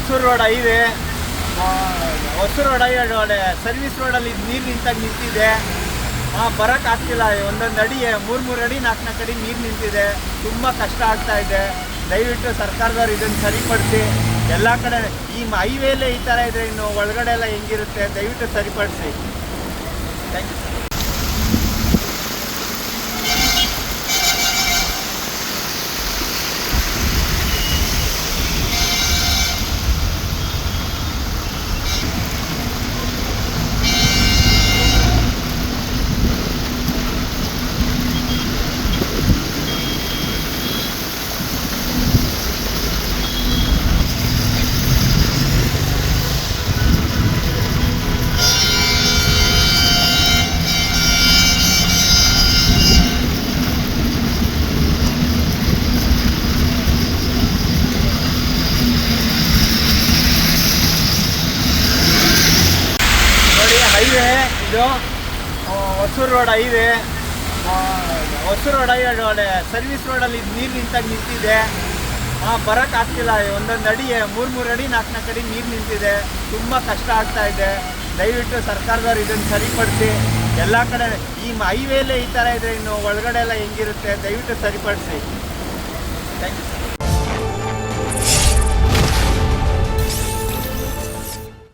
Hosur road highway Hosur road highway service ರೋಡಲ್ಲಿ ನೀರು ನಿಂತಿದೆ. ಬರೋಕ್ಕಾಗ್ತಿಲ್ಲ. ಒಂದೊಂದು ಅಡಿ 3 ಅಡಿ 4 ಅಡಿ ನೀರು ನಿಂತಿದೆ. ತುಂಬ ಕಷ್ಟ ಆಗ್ತಾ ಇದೆ. ದಯವಿಟ್ಟು ಸರ್ಕಾರದವ್ರು ಇದನ್ನು ಸರಿಪಡಿಸಿ. ಎಲ್ಲ ಕಡೆ ಈ ಹೈವೇಲೇ ಈ ಥರ ಇದೆ, ಇನ್ನು ಒಳಗಡೆ ಎಲ್ಲ ಹೆಂಗಿರುತ್ತೆ, ದಯವಿಟ್ಟು ಸರಿಪಡಿಸಿ. Thank you. ಹೈವೇ ಇದು Hosur road highway Hosur road highway service ರೋಡಲ್ಲಿ ನೀರು ನಿಂತಿದೆ. ಬರೋಕ್ಕಾಗ್ತಿಲ್ಲ. ಒಂದೊಂದು ಅಡಿ 3 ಅಡಿ 4 ಅಡಿ ನೀರು ನಿಂತಿದೆ. ತುಂಬ ಕಷ್ಟ ಆಗ್ತಾ ಇದೆ. ದಯವಿಟ್ಟು ಸರ್ಕಾರದವ್ರು ಇದನ್ನು ಸರಿಪಡಿಸಿ. ಎಲ್ಲ ಕಡೆ ಈ ಹೈವೇಲೇ ಈ ಥರ ಇದೆ, ಇನ್ನು ಒಳಗಡೆ ಎಲ್ಲ ಹೆಂಗಿರುತ್ತೆ, ದಯವಿಟ್ಟು ಸರಿಪಡಿಸಿ. Thank you.